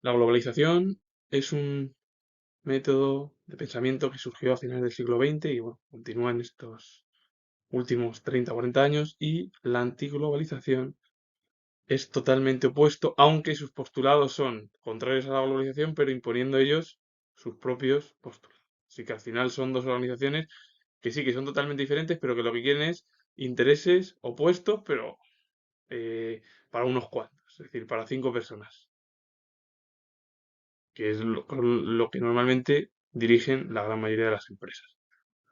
La globalización es un método de pensamiento que surgió a finales del siglo XX y bueno, continúa en estos últimos 30 o 40 años y la antiglobalización es totalmente opuesto, aunque sus postulados son contrarios a la globalización, pero imponiendo ellos sus propios postulados. Así que al final son dos organizaciones que sí que son totalmente diferentes, pero que lo que quieren es intereses opuestos, pero para unos cuantos, es decir, para 5 personas, que es con lo que normalmente dirigen la gran mayoría de las empresas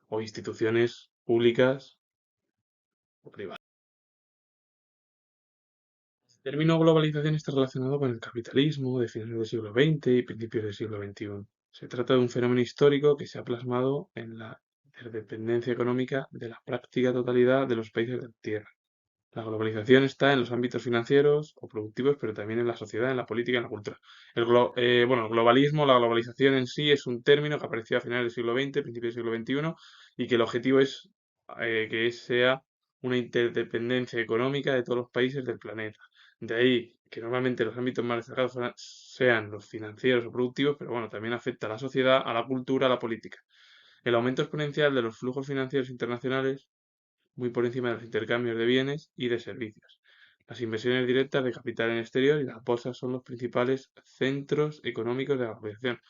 o instituciones públicas o privadas. El término globalización está relacionado con el capitalismo de finales del siglo XX y principios del siglo XXI. Se trata de un fenómeno histórico que se ha plasmado en la interdependencia económica de la práctica totalidad de los países de la Tierra. La globalización está en los ámbitos financieros o productivos, pero también en la sociedad, en la política y en la cultura. El globalismo, la globalización en sí es un término que apareció a finales del siglo XX, principios del siglo XXI, y que el objetivo es que sea una interdependencia económica de todos los países del planeta. De ahí que normalmente los ámbitos más destacados sean los financieros o productivos, pero bueno, también afecta a la sociedad, a la cultura, a la política. El aumento exponencial de los flujos financieros internacionales muy por encima de los intercambios de bienes y de servicios. Las inversiones directas de capital en el exterior y las bolsas son los principales centros económicos de la globalización.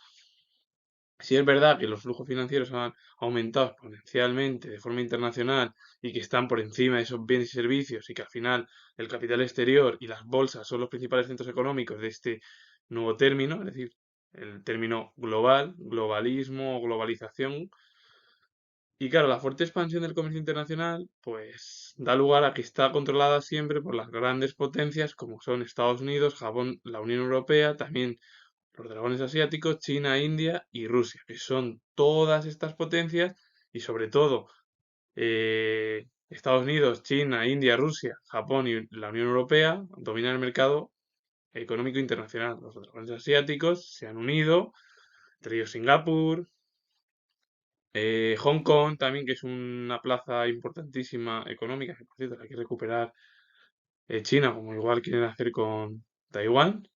Si es verdad que los flujos financieros han aumentado exponencialmente de forma internacional y que están por encima de esos bienes y servicios y que al final el capital exterior y las bolsas son los principales centros económicos de este nuevo término, es decir, el término global, globalismo o globalización, y claro, la fuerte expansión del comercio internacional, pues da lugar a que está controlada siempre por las grandes potencias como son Estados Unidos, Japón, la Unión Europea, también los dragones asiáticos, China, India y Rusia, que son todas estas potencias y sobre todo Estados Unidos, China, India, Rusia, Japón y la Unión Europea dominan el mercado económico internacional. Los dragones asiáticos se han unido, entre ellos Singapur, Hong Kong también, que es una plaza importantísima económica, que por cierto la hay que recuperar China, como igual quieren hacer con Taiwán.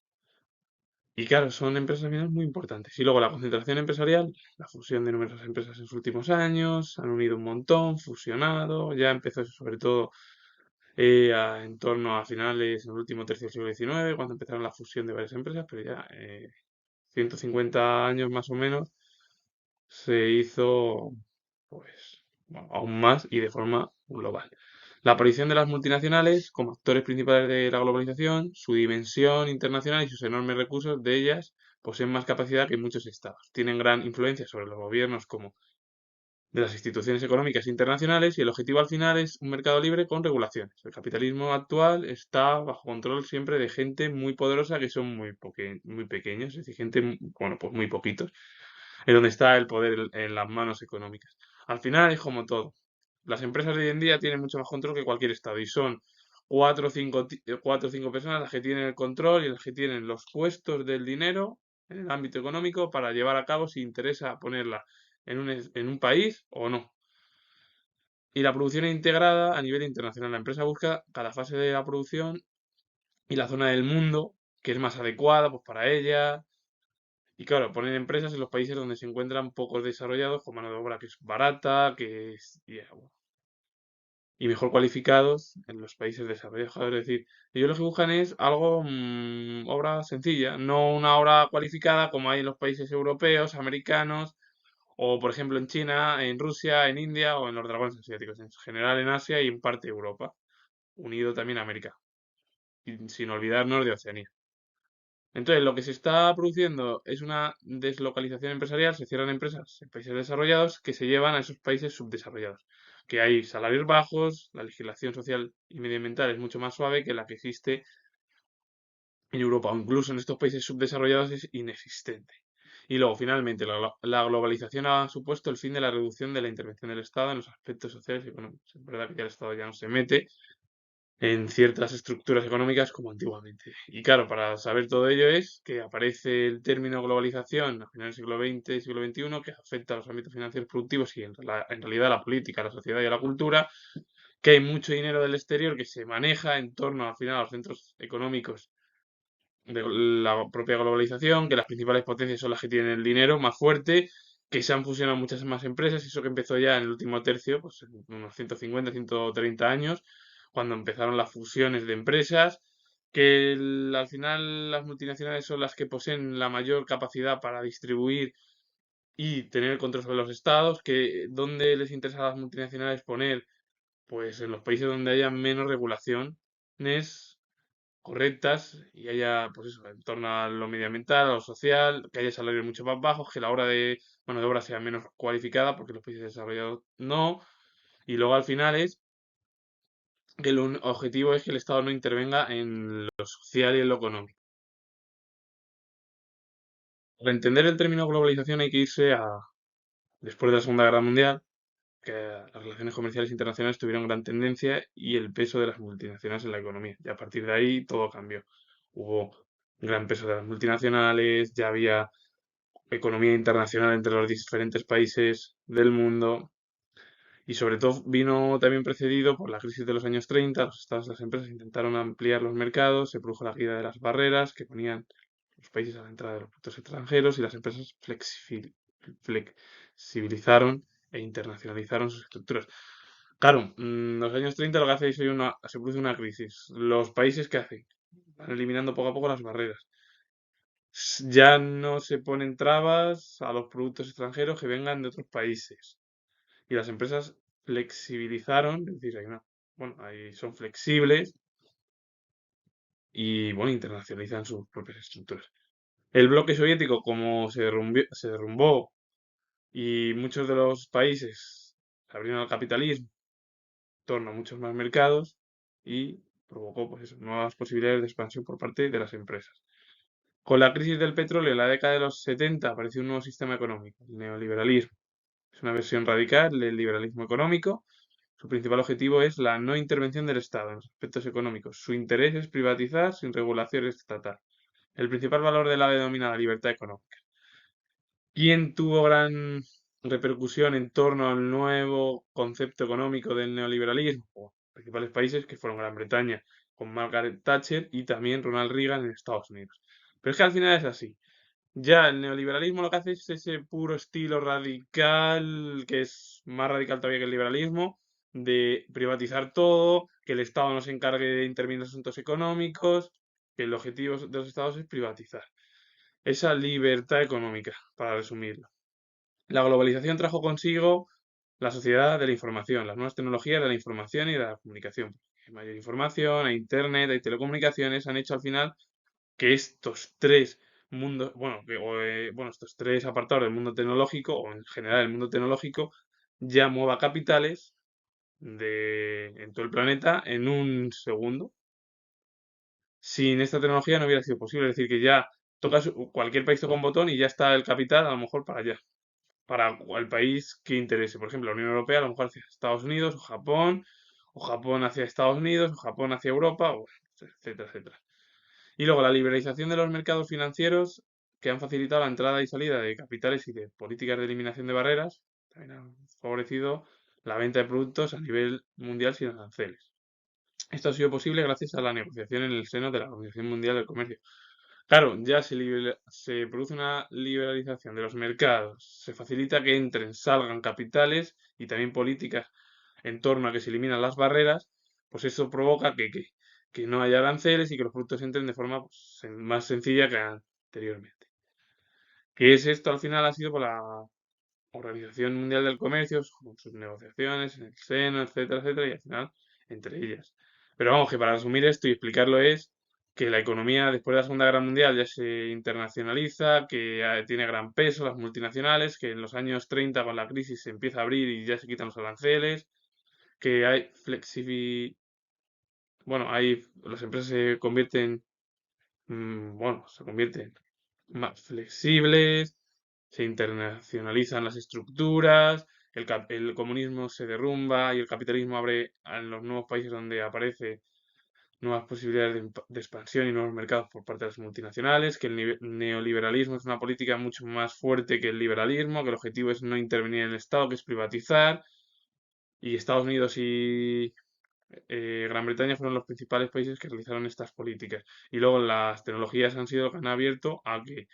Y claro, son empresas mineras muy importantes. Y luego la concentración empresarial, la fusión de numerosas empresas en los últimos años, han unido un montón, fusionado, ya empezó eso sobre todo en torno a finales, en el último tercio del siglo XIX, cuando empezaron la fusión de varias empresas, pero ya 150 años más o menos se hizo pues bueno, aún más y de forma global. La aparición de las multinacionales como actores principales de la globalización, su dimensión internacional y sus enormes recursos de ellas poseen más capacidad que muchos estados. Tienen gran influencia sobre los gobiernos como de las instituciones económicas internacionales y el objetivo al final es un mercado libre con regulaciones. El capitalismo actual está bajo control siempre de gente muy poderosa que son muy pequeños, es decir, gente, bueno, pues muy poquitos en donde está el poder en las manos económicas. Al final es como todo. Las empresas de hoy en día tienen mucho más control que cualquier estado y son cuatro o cinco personas las que tienen el control y las que tienen los puestos del dinero en el ámbito económico para llevar a cabo si interesa ponerla en un país o no. Y la producción es integrada a nivel internacional. La empresa busca cada fase de la producción y la zona del mundo que es más adecuada pues, para ella. Y claro, poner empresas en los países donde se encuentran pocos desarrollados, con mano de obra que es barata, y mejor cualificados en los países desarrollados. Es decir, ellos lo que buscan es algo, obra sencilla, no una obra cualificada como hay en los países europeos, americanos, o por ejemplo en China, en Rusia, en India o en los dragones asiáticos, en general en Asia y en parte de Europa, unido también a América, y sin olvidarnos de Oceanía. Entonces, lo que se está produciendo es una deslocalización empresarial, se cierran empresas en países desarrollados que se llevan a esos países subdesarrollados, que hay salarios bajos, la legislación social y medioambiental es mucho más suave que la que existe en Europa o incluso en estos países subdesarrollados es inexistente. Y luego, finalmente, la globalización ha supuesto el fin de la reducción de la intervención del Estado en los aspectos sociales y económicos. Es verdad que ya el Estado ya no se mete, en ciertas estructuras económicas como antiguamente. Y claro, para saber todo ello es que aparece el término globalización a finales del siglo XX y siglo XXI que afecta a los ámbitos financieros productivos y en realidad a la política, a la sociedad y a la cultura, que hay mucho dinero del exterior que se maneja en torno al final a los centros económicos de la propia globalización, que las principales potencias son las que tienen el dinero más fuerte, que se han fusionado muchas más empresas, y eso que empezó ya en el último tercio, pues en unos 150, 130 años, cuando empezaron las fusiones de empresas, que al final las multinacionales son las que poseen la mayor capacidad para distribuir y tener el control sobre los estados, que donde les interesa a las multinacionales poner, pues en los países donde haya menos regulaciones correctas y haya, pues eso, en torno a lo medioambiental, a lo social, que haya salarios mucho más bajos, que la hora de mano de obra sea menos cualificada, porque los países desarrollados no. Y luego al final es que el objetivo es que el Estado no intervenga en lo social y en lo económico. Para entender el término globalización hay que irse a después de la Segunda Guerra Mundial, que las relaciones comerciales internacionales tuvieron gran tendencia y el peso de las multinacionales en la economía. Y a partir de ahí todo cambió. Hubo gran peso de las multinacionales, ya había economía internacional entre los diferentes países del mundo y sobre todo vino también precedido por la crisis de los años 30. Los estados y las empresas intentaron ampliar los mercados, se produjo la caída de las barreras que ponían los países a la entrada de los productos extranjeros y las empresas flexibilizaron e internacionalizaron sus estructuras. Claro, en los años 30 lo que hace es que se produce una crisis. Los países, ¿qué hacen? Van eliminando poco a poco las barreras. Ya no se ponen trabas a los productos extranjeros que vengan de otros países. Y las empresas flexibilizaron, es decir, bueno, ahí son flexibles y bueno, internacionalizan sus propias estructuras. El bloque soviético, como se derrumbó y muchos de los países se abrieron al capitalismo, en torno a muchos más mercados y provocó pues eso, nuevas posibilidades de expansión por parte de las empresas. Con la crisis del petróleo en la década de los 70 apareció un nuevo sistema económico, el neoliberalismo. Es una versión radical del liberalismo económico. Su principal objetivo es la no intervención del Estado en los aspectos económicos. Su interés es privatizar sin regulación estatal. El principal valor de la denominada libertad económica. ¿Quién tuvo gran repercusión en torno al nuevo concepto económico del neoliberalismo? Bueno, los principales países que fueron Gran Bretaña con Margaret Thatcher y también Ronald Reagan en Estados Unidos. Pero es que al final es así. Ya, el neoliberalismo lo que hace es ese puro estilo radical, que es más radical todavía que el liberalismo, de privatizar todo, que el Estado no se encargue de intervenir en los asuntos económicos, que el objetivo de los Estados es privatizar. Esa libertad económica, para resumirlo. La globalización trajo consigo la sociedad de la información, las nuevas tecnologías de la información y de la comunicación. Hay mayor información, hay internet, hay telecomunicaciones, han hecho al final que estos tres mundos, bueno, estos tres apartados del mundo tecnológico, o en general el mundo tecnológico, ya mueva capitales en todo el planeta en un segundo. Sin esta tecnología no hubiera sido posible. Es decir, que ya cualquier país toca un botón y ya está el capital a lo mejor para allá, para el país que interese. Por ejemplo, la Unión Europea a lo mejor hacia Estados Unidos o Japón hacia Estados Unidos, o Japón hacia Europa, etcétera, etcétera. Y luego la liberalización de los mercados financieros que han facilitado la entrada y salida de capitales y de políticas de eliminación de barreras, también han favorecido la venta de productos a nivel mundial sin aranceles. Esto ha sido posible gracias a la negociación en el seno de la Organización Mundial del Comercio. Claro, ya se produce una liberalización de los mercados, se facilita que entren, salgan capitales y también políticas en torno a que se eliminan las barreras, pues eso provoca que no haya aranceles y que los productos entren de forma pues, más sencilla que anteriormente. ¿Qué es esto? Al final ha sido por la Organización Mundial del Comercio, con sus negociaciones en el seno, etcétera, etcétera, y al final entre ellas. Pero vamos, que para resumir esto y explicarlo es que la economía después de la Segunda Guerra Mundial ya se internacionaliza, que tiene gran peso las multinacionales, que en los años 30 con la crisis se empieza a abrir y ya se quitan los aranceles, que hay las empresas se convierten, se convierten más flexibles, se internacionalizan las estructuras, el comunismo se derrumba y el capitalismo abre en los nuevos países donde aparece nuevas posibilidades de expansión y nuevos mercados por parte de las multinacionales, que el neoliberalismo es una política mucho más fuerte que el liberalismo, que el objetivo es no intervenir en el Estado, que es privatizar, y Estados Unidos y Gran Bretaña fueron los principales países que realizaron estas políticas. Y luego las tecnologías han sido lo que han abierto a que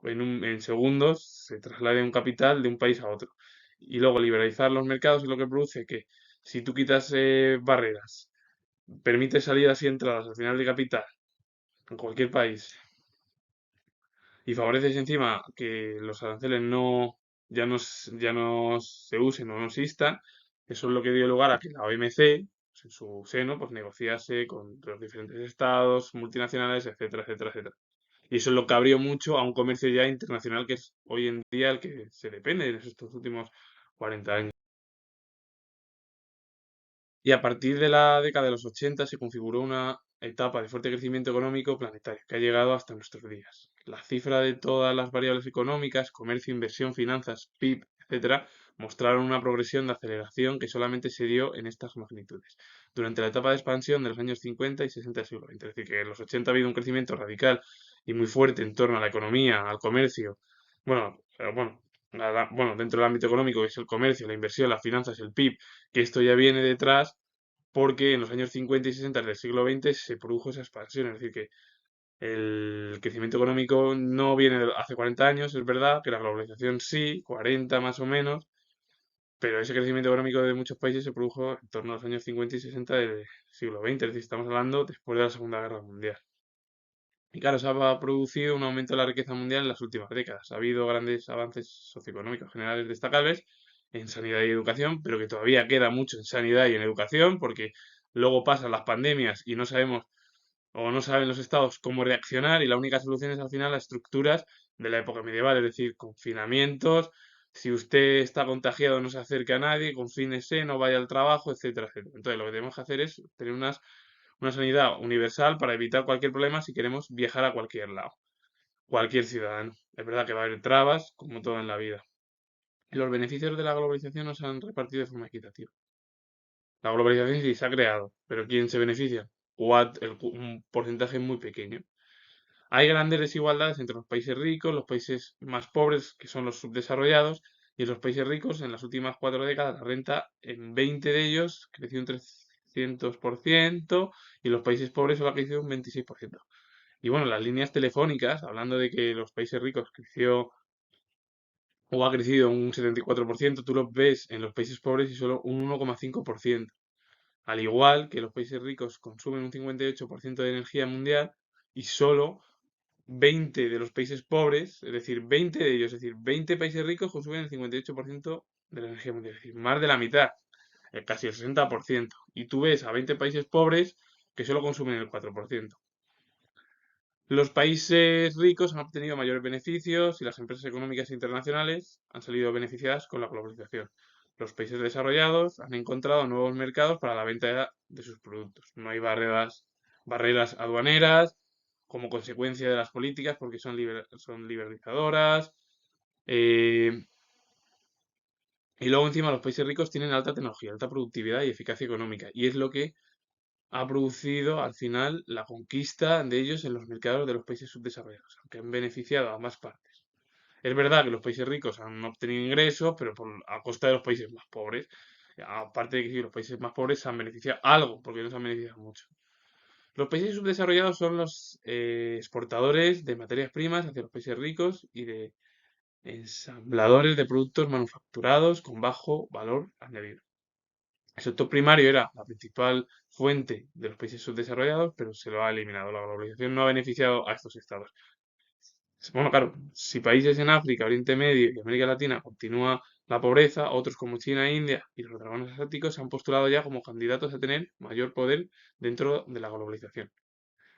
en segundos se traslade un capital de un país a otro. Y luego liberalizar los mercados es lo que produce que si tú quitas barreras, permites salidas y entradas al final de capital en cualquier país y favoreces encima que los aranceles ya no se usen o no existan, eso es lo que dio lugar a que la OMC, pues, en su seno, pues negociase con los diferentes estados, multinacionales, etcétera, etcétera, etcétera. Y eso es lo que abrió mucho a un comercio ya internacional que es hoy en día el que se depende en estos últimos 40 años. Y a partir de la década de los 80 se configuró una etapa de fuerte crecimiento económico planetario que ha llegado hasta nuestros días. La cifra de todas las variables económicas, comercio, inversión, finanzas, PIB, etcétera, mostraron una progresión de aceleración que solamente se dio en estas magnitudes durante la etapa de expansión de los años 50 y 60 del siglo XX. Es decir, que en los 80 ha habido un crecimiento radical y muy fuerte en torno a la economía, al comercio, bueno, bueno, dentro del ámbito económico, que es el comercio, la inversión, las finanzas, el PIB, que esto ya viene detrás porque en los años 50 y 60 del siglo XX se produjo esa expansión, es decir, que el crecimiento económico no viene de hace 40 años, es verdad, que la globalización sí, 40 más o menos, pero ese crecimiento económico de muchos países se produjo en torno a los años 50 y 60 del siglo XX, es decir, estamos hablando después de la Segunda Guerra Mundial. Y claro, se ha producido un aumento de la riqueza mundial en las últimas décadas. Ha habido grandes avances socioeconómicos generales destacables en sanidad y educación, pero que todavía queda mucho en sanidad y en educación, porque luego pasan las pandemias y no sabemos o no saben los estados cómo reaccionar y la única solución es al final las estructuras de la época medieval, es decir, confinamientos, si usted está contagiado no se acerque a nadie, confínese, no vaya al trabajo, etcétera, etcétera. Entonces lo que tenemos que hacer es tener una sanidad universal para evitar cualquier problema si queremos viajar a cualquier lado, cualquier ciudadano. Es verdad que va a haber trabas, como todo en la vida. Y los beneficios de la globalización no se han repartido de forma equitativa. La globalización sí se ha creado, pero ¿quién se beneficia? Un porcentaje muy pequeño. Hay grandes desigualdades entre los países ricos, los países más pobres, que son los subdesarrollados, y en los países ricos, en las últimas 4 décadas, la renta en 20 de ellos creció un 300% y en los países pobres solo ha crecido un 26%. Y bueno, las líneas telefónicas, hablando de que los países ricos creció o ha crecido un 74%, tú lo ves en los países pobres y solo un 1,5%. Al igual que los países ricos consumen un 58% de energía mundial y solo 20 de los países pobres, es decir, 20 de ellos, es decir, 20 países ricos consumen el 58% de la energía mundial, es decir, más de la mitad, casi el 60%. Y tú ves a 20 países pobres que solo consumen el 4%. Los países ricos han obtenido mayores beneficios y las empresas económicas internacionales han salido beneficiadas con la globalización. Los países desarrollados han encontrado nuevos mercados para la venta de sus productos. No hay barreras aduaneras como consecuencia de las políticas porque son liberalizadoras. eh, y luego encima los países ricos tienen alta tecnología, alta productividad y eficacia económica. Y es lo que ha producido al final la conquista de ellos en los mercados de los países subdesarrollados, aunque han beneficiado a ambas partes. Es verdad que los países ricos han obtenido ingresos, pero a costa de los países más pobres. Aparte de que sí, los países más pobres se han beneficiado algo, porque no se han beneficiado mucho. Los países subdesarrollados son los exportadores de materias primas hacia los países ricos y de ensambladores de productos manufacturados con bajo valor añadido. El sector primario era la principal fuente de los países subdesarrollados, pero se lo ha eliminado. La globalización no ha beneficiado a estos estados. Bueno, claro, si países en África, Oriente Medio y América Latina continúa la pobreza, otros como China e India y los dragones asiáticos se han postulado ya como candidatos a tener mayor poder dentro de la globalización.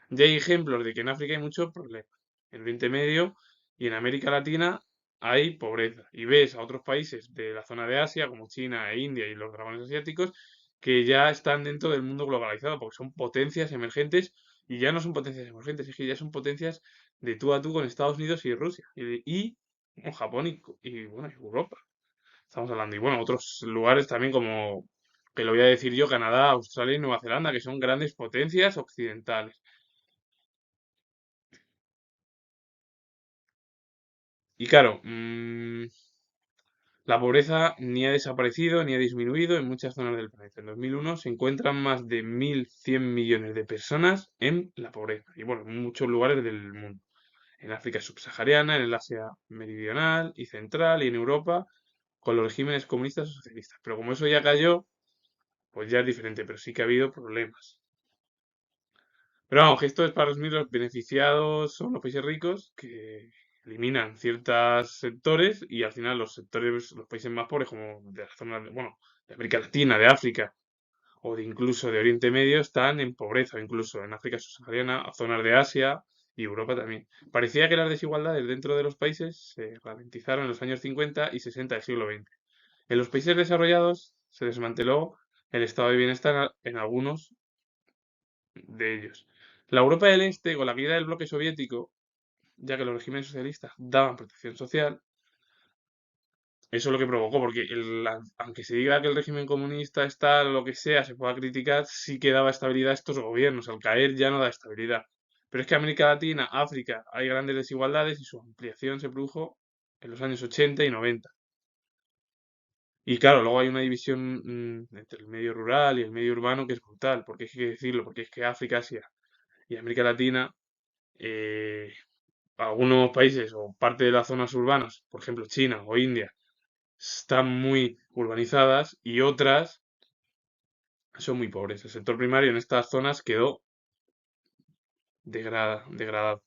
Ya hay ejemplos de que en África hay mucho problema. En Oriente Medio y en América Latina hay pobreza. Y ves a otros países de la zona de Asia, como China e India y los dragones asiáticos, que ya están dentro del mundo globalizado, porque son potencias emergentes y ya no son potencias emergentes, es que ya son potencias de tú a tú con Estados Unidos y Rusia. Con Japón bueno, y Europa. Estamos hablando. Y bueno, otros lugares también como, que lo voy a decir yo, Canadá, Australia y Nueva Zelanda, que son grandes potencias occidentales. Y claro, La pobreza ni ha desaparecido ni ha disminuido en muchas zonas del planeta. En 2001 se encuentran más de 1.100 millones de personas en la pobreza. Y bueno, en muchos lugares del mundo. En África subsahariana, en el Asia meridional y central y en Europa con los regímenes comunistas o socialistas. Pero como eso ya cayó, pues ya es diferente, pero sí que ha habido problemas. Pero vamos, que esto es para resumir, los beneficiados son los países ricos que eliminan ciertos sectores y al final los sectores, los países más pobres, como de la zona, bueno, de América Latina, de África o de incluso de Oriente Medio, están en pobreza, incluso en África subsahariana, zonas de Asia y Europa también. Parecía que las desigualdades dentro de los países se ralentizaron en los años 50 y 60 del siglo XX. En los países desarrollados se desmanteló el estado de bienestar en algunos de ellos. La Europa del Este, con la caída del bloque soviético, ya que los regímenes socialistas daban protección social, eso es lo que provocó, porque aunque se diga que el régimen comunista está, lo que sea, se pueda criticar, sí que daba estabilidad a estos gobiernos. Al caer ya no da estabilidad. Pero es que América Latina, África, hay grandes desigualdades y su ampliación se produjo en los años 80 y 90. Y claro, luego hay una división entre el medio rural y el medio urbano que es brutal, porque hay que decirlo, porque es que África, Asia y América Latina, eh, algunos países o parte de las zonas urbanas, por ejemplo China o India, están muy urbanizadas y otras son muy pobres. El sector primario en estas zonas quedó degradado.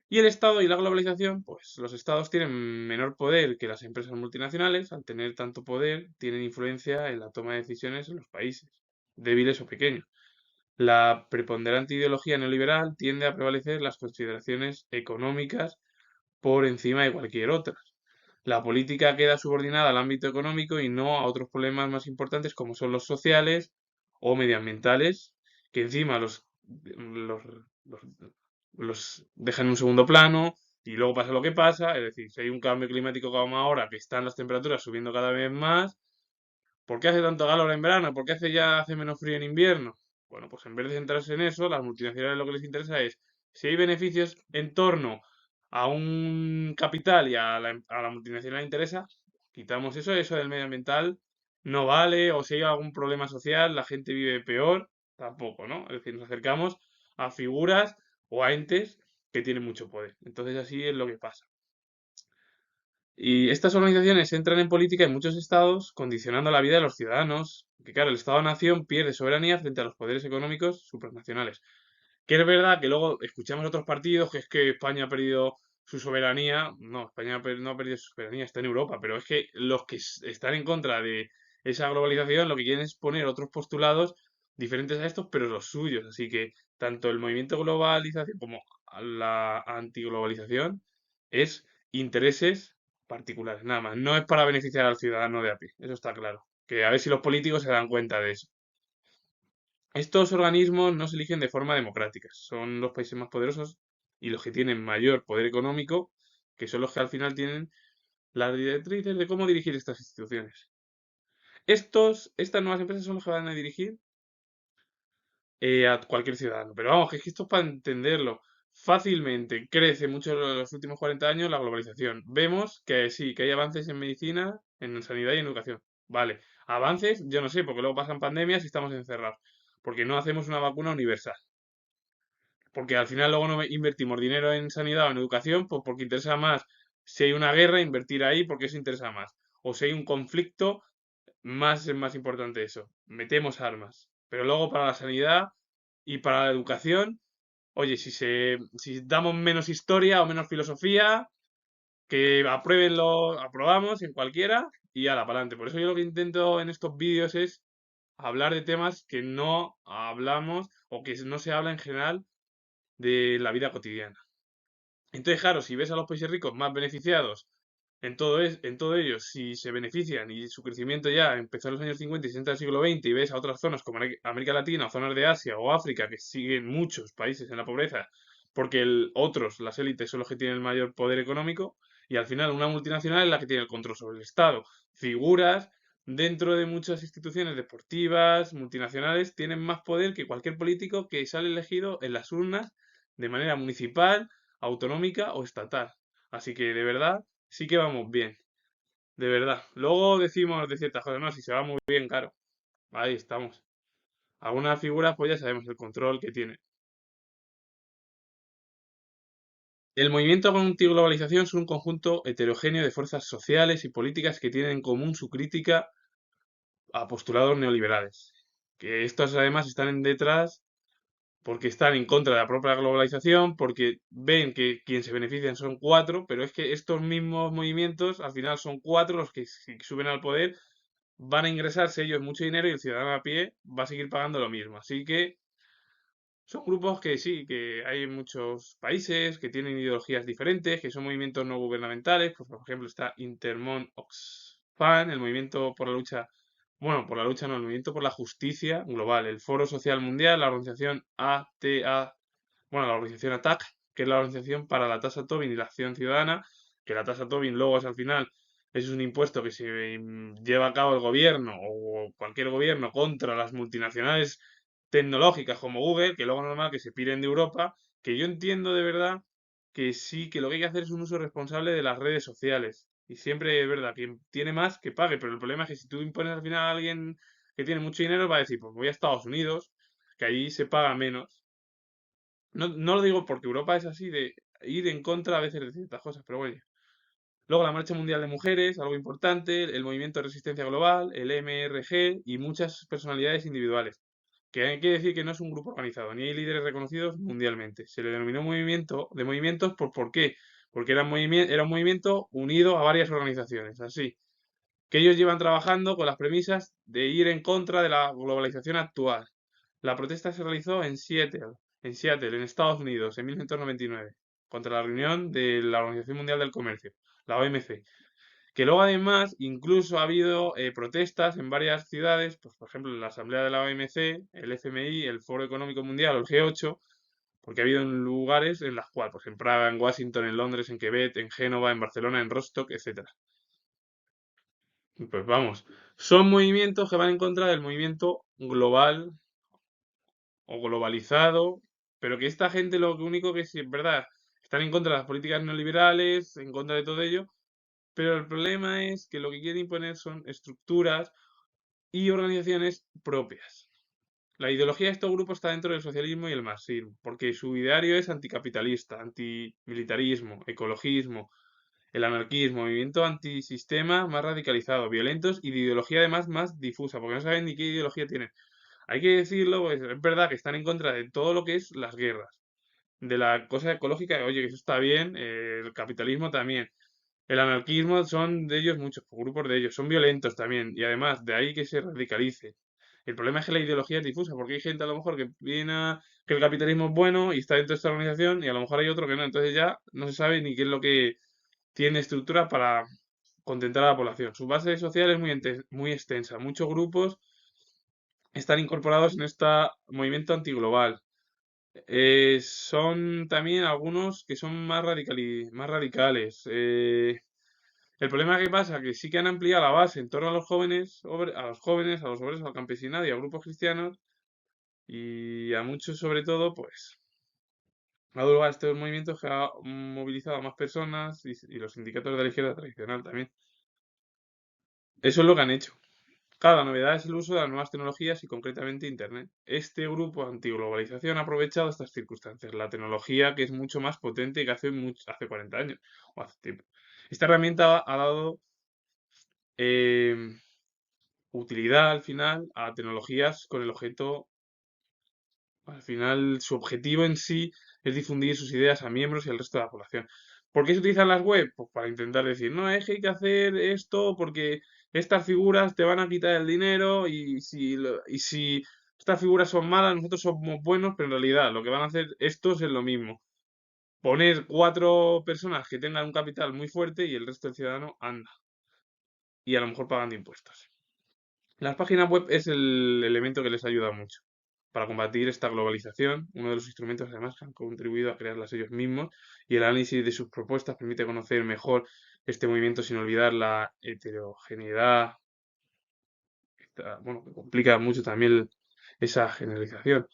Y el Estado y la globalización, pues los estados tienen menor poder que las empresas multinacionales. Al tener tanto poder, tienen influencia en la toma de decisiones en los países, débiles o pequeños. La preponderante ideología neoliberal tiende a prevalecer las consideraciones económicas por encima de cualquier otra. La política queda subordinada al ámbito económico y no a otros problemas más importantes como son los sociales o medioambientales, que encima los, los- los dejan en un segundo plano y luego pasa lo que pasa. Es decir, si hay un cambio climático como ahora, que están las temperaturas subiendo cada vez más, ¿por qué hace tanto calor en verano? ¿Por qué hace menos frío en invierno? Bueno, pues en vez de centrarse en eso, las multinacionales lo que les interesa es si hay beneficios en torno a un capital y a la multinacional le interesa, quitamos eso del medioambiental no vale, o si hay algún problema social, la gente vive peor, tampoco, ¿no? Es decir, nos acercamos a figuras o a entes que tienen mucho poder. Entonces así es lo que pasa. Y estas organizaciones entran en política en muchos estados, condicionando la vida de los ciudadanos, que claro, el Estado-nación pierde soberanía frente a los poderes económicos supranacionales. Que es verdad que luego escuchamos otros partidos que es que España ha perdido su soberanía. No, España no ha perdido su soberanía, está en Europa, pero es que los que están en contra de esa globalización lo que quieren es poner otros postulados diferentes a estos, pero los suyos. Así que tanto el movimiento globalización como la antiglobalización es intereses particulares, nada más. No es para beneficiar al ciudadano de a pie, eso está claro. Que a ver si los políticos se dan cuenta de eso. Estos organismos no se eligen de forma democrática, son los países más poderosos y los que tienen mayor poder económico, que son los que al final tienen las directrices de cómo dirigir estas instituciones. Estas nuevas empresas son los que van a dirigir a cualquier ciudadano. Pero vamos, que es que esto es para entenderlo. Fácilmente crece mucho en los últimos 40 años la globalización. Vemos que sí, que hay avances en medicina, en sanidad y en educación. Vale, avances, yo no sé, porque luego pasan pandemias y estamos encerrados. Porque no hacemos una vacuna universal. Porque al final luego no invertimos dinero en sanidad o en educación, pues porque interesa más si hay una guerra, invertir ahí porque eso interesa más. O si hay un conflicto, más es más importante eso. Metemos armas. Pero luego para la sanidad y para la educación, oye, si damos menos historia o menos filosofía, que aprobamos en cualquiera y ala, para adelante. Por eso yo lo que intento en estos vídeos es hablar de temas que no hablamos o que no se habla en general de la vida cotidiana. Entonces, claro, si ves a los países ricos más beneficiados en todo ello, si se benefician y su crecimiento ya empezó en los años 50 y 60 del siglo XX y ves a otras zonas como América Latina, o zonas de Asia o África que siguen muchos países en la pobreza porque otros, las élites, son los que tienen el mayor poder económico y al final una multinacional es la que tiene el control sobre el Estado. Figuras dentro de muchas instituciones deportivas, multinacionales, tienen más poder que cualquier político que sale elegido en las urnas de manera municipal, autonómica o estatal. Así que de verdad sí que vamos bien. de verdad. Luego decimos de ciertas cosas, no, si se va muy bien, claro. Ahí estamos. Algunas figuras, pues ya sabemos el control que tiene. El movimiento antiglobalización es un conjunto heterogéneo de fuerzas sociales y políticas que tienen en común su crítica a postulados neoliberales. Que estos además están detrás porque están en contra de la propia globalización, porque ven que quien se benefician son cuatro, pero es que estos mismos movimientos al final son cuatro los que si suben al poder van a ingresarse ellos mucho dinero y el ciudadano a pie va a seguir pagando lo mismo. Así que son grupos que sí, que hay en muchos países, que tienen ideologías diferentes, que son movimientos no gubernamentales. Pues, por ejemplo, está Intermon Oxfam, el movimiento por la lucha, bueno, por la lucha no, el movimiento por la justicia global, el Foro Social Mundial, la organización ATA, bueno, la organización ATAC, que es la organización para la tasa Tobin y la acción ciudadana, que la tasa Tobin luego es al final, es un impuesto que se lleva a cabo el gobierno o cualquier gobierno contra las multinacionales tecnológicas como Google, que luego es normal que se piren de Europa, que yo entiendo de verdad que sí, que lo que hay que hacer es un uso responsable de las redes sociales. Y siempre es verdad, quien tiene más que pague, pero el problema es que si tú impones al final a alguien que tiene mucho dinero, va a decir, pues voy a Estados Unidos, que allí se paga menos. No, no lo digo porque Europa es así de ir en contra a veces de ciertas cosas, pero bueno. Luego la Marcha Mundial de Mujeres, algo importante, el Movimiento de Resistencia Global, el MRG y muchas personalidades individuales. Que hay que decir que no es un grupo organizado, ni hay líderes reconocidos mundialmente. Se le denominó movimiento de movimientos ¿por qué? Porque era un movimiento unido a varias organizaciones, así, que ellos llevan trabajando con las premisas de ir en contra de la globalización actual. La protesta se realizó en Seattle, en Estados Unidos, en 1999, contra la reunión de la Organización Mundial del Comercio, la OMC. Que luego además incluso ha habido protestas en varias ciudades, pues por ejemplo en la Asamblea de la OMC, el FMI, el Foro Económico Mundial o el G8, porque ha habido en lugares en las cuales, pues en Praga, en Washington, en Londres, en Quebec, en Génova, en Barcelona, en Rostock, etcétera. Pues vamos, son movimientos que van en contra del movimiento global o globalizado, pero que esta gente lo único que sí es verdad, están en contra de las políticas neoliberales, en contra de todo ello, pero el problema es que lo que quieren imponer son estructuras y organizaciones propias. La ideología de estos grupos está dentro del socialismo y el marxismo, porque su ideario es anticapitalista, antimilitarismo, ecologismo, el anarquismo, movimiento antisistema más radicalizado, violentos y de ideología además más difusa, porque no saben ni qué ideología tienen. Hay que decirlo, pues, es verdad que están en contra de todo lo que es las guerras, de la cosa ecológica, oye, que eso está bien, el capitalismo también. El anarquismo son de ellos muchos, grupos de ellos, son violentos también, y además de ahí que se radicalice. El problema es que la ideología es difusa, porque hay gente a lo mejor que viene que el capitalismo es bueno y está dentro de esta organización, y a lo mejor hay otro que no, entonces ya no se sabe ni qué es lo que tiene estructura para contentar a la población. Su base social es muy extensa, muchos grupos están incorporados en este movimiento antiglobal. Son también algunos que son más radicales. El problema que pasa que sí que han ampliado la base en torno a los jóvenes, a los obreros, al campesinado y a grupos cristianos y a muchos sobre todo, pues ha dado lugar a estos movimientos que ha movilizado a más personas y los sindicatos de la izquierda tradicional también. Eso es lo que han hecho. Cada novedad es el uso de las nuevas tecnologías y concretamente Internet. Este grupo antiglobalización ha aprovechado estas circunstancias, la tecnología que es mucho más potente que hace 40 años o hace tiempo. Esta herramienta ha dado em, utilidad al final a tecnologías con el objeto, al final su objetivo en sí es difundir sus ideas a miembros y al resto de la población. ¿Por qué se utilizan las web? Pues para intentar decir, no, es que hay que hacer esto porque estas figuras te van a quitar el dinero y si estas figuras son malas, nosotros somos buenos, pero en realidad lo que van a hacer estos es lo mismo. Poner cuatro personas que tengan un capital muy fuerte y el resto del ciudadano anda. Y a lo mejor pagando impuestos. Las páginas web es el elemento que les ayuda mucho para combatir esta globalización, uno de los instrumentos además que han contribuido a crearlas ellos mismos y el análisis de sus propuestas permite conocer mejor este movimiento sin olvidar la heterogeneidad, bueno, que complica mucho también esa generalización.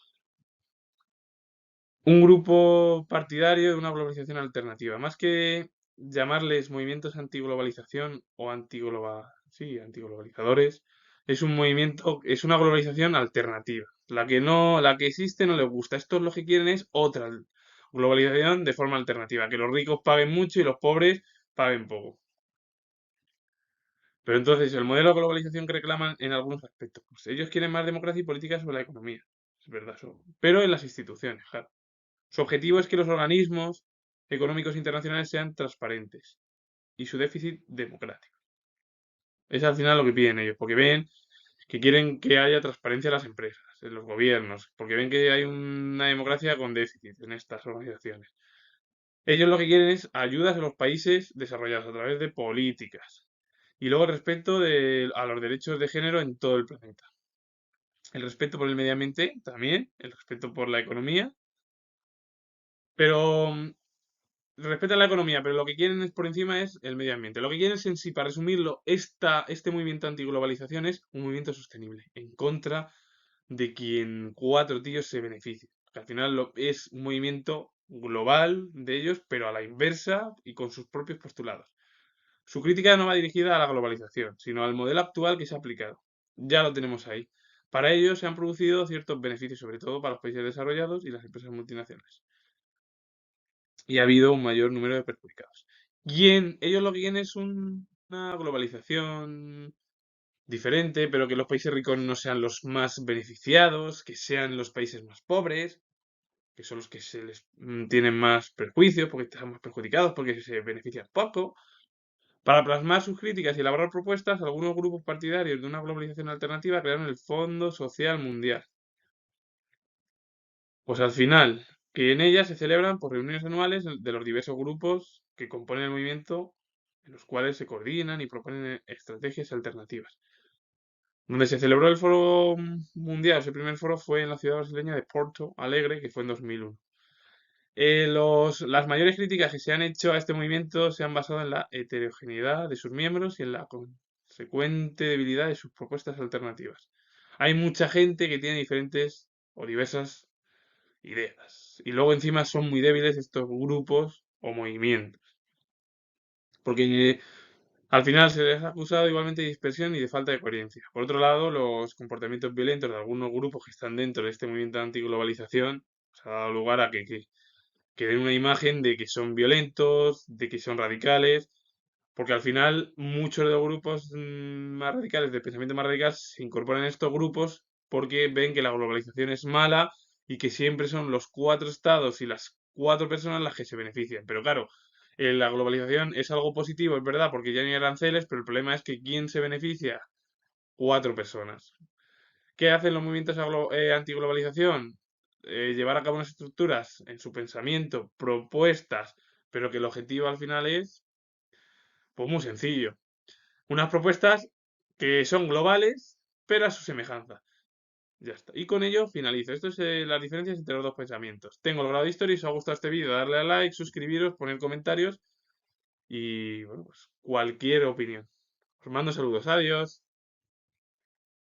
Un grupo partidario de una globalización alternativa, más que llamarles movimientos antiglobalización o sí, antiglobalizadores. Es un movimiento, es una globalización alternativa. La que existe no les gusta. Estos lo que quieren es otra globalización de forma alternativa, que los ricos paguen mucho y los pobres paguen poco. Pero entonces, el modelo de globalización que reclaman en algunos aspectos, pues ellos quieren más democracia y política sobre la economía. Es verdad, pero en las instituciones, claro. Su objetivo es que los organismos económicos internacionales sean transparentes y su déficit democrático. Es al final lo que piden ellos, porque ven que quieren que haya transparencia en las empresas, en los gobiernos, porque ven que hay una democracia con déficit en estas organizaciones. Ellos lo que quieren es ayudas a los países desarrollados a través de políticas. Y luego el respeto a los derechos de género en todo el planeta. El respeto por el medio ambiente también, el respeto por la economía, pero respetan la economía, pero lo que quieren es por encima es el medio ambiente. Lo que quieren es en sí, para resumirlo, este movimiento antiglobalización es un movimiento sostenible, en contra de quien cuatro tíos se beneficien. Que al final es un movimiento global de ellos, pero a la inversa y con sus propios postulados. Su crítica no va dirigida a la globalización, sino al modelo actual que se ha aplicado. Ya lo tenemos ahí. Para ello se han producido ciertos beneficios, sobre todo para los países desarrollados y las empresas multinacionales. Y ha habido un mayor número de perjudicados. Ellos lo que quieren es una globalización diferente, pero que los países ricos no sean los más beneficiados, que sean los países más pobres, que son los que se les tienen más perjuicios, porque están más perjudicados, porque se benefician poco. Para plasmar sus críticas y elaborar propuestas, algunos grupos partidarios de una globalización alternativa crearon el Fondo Social Mundial. Pues al final, que en ella se celebran por reuniones anuales de los diversos grupos que componen el movimiento, en los cuales se coordinan y proponen estrategias alternativas. Donde se celebró el Foro Mundial, ese primer foro fue en la ciudad brasileña de Porto Alegre, que fue en 2001. Las mayores críticas que se han hecho a este movimiento se han basado en la heterogeneidad de sus miembros y en la consecuente debilidad de sus propuestas alternativas. Hay mucha gente que tiene diferentes o diversas ideas. Y luego encima son muy débiles estos grupos o movimientos. Porque al final se les ha acusado igualmente de dispersión y de falta de coherencia. Por otro lado, los comportamientos violentos de algunos grupos que están dentro de este movimiento de antiglobalización se ha dado lugar a que den una imagen de que son violentos, de que son radicales, porque al final muchos de los grupos más radicales, de pensamiento más radical, se incorporan a estos grupos porque ven que la globalización es mala y que siempre son los cuatro estados y las cuatro personas las que se benefician. Pero claro, la globalización es algo positivo, es verdad, porque ya no hay aranceles, pero el problema es que ¿quién se beneficia? Cuatro personas. ¿Qué hacen los movimientos antiglobalización? Llevar a cabo unas estructuras en su pensamiento, propuestas, pero que el objetivo al final es, pues muy sencillo. Unas propuestas que son globales, pero a su semejanza. Ya está. Y con ello finalizo. Esto es las diferencias entre los dos pensamientos. Tengo el grado de historia y si os ha gustado este vídeo, darle a like, suscribiros, poner comentarios y, bueno, pues cualquier opinión. Os mando saludos. Adiós.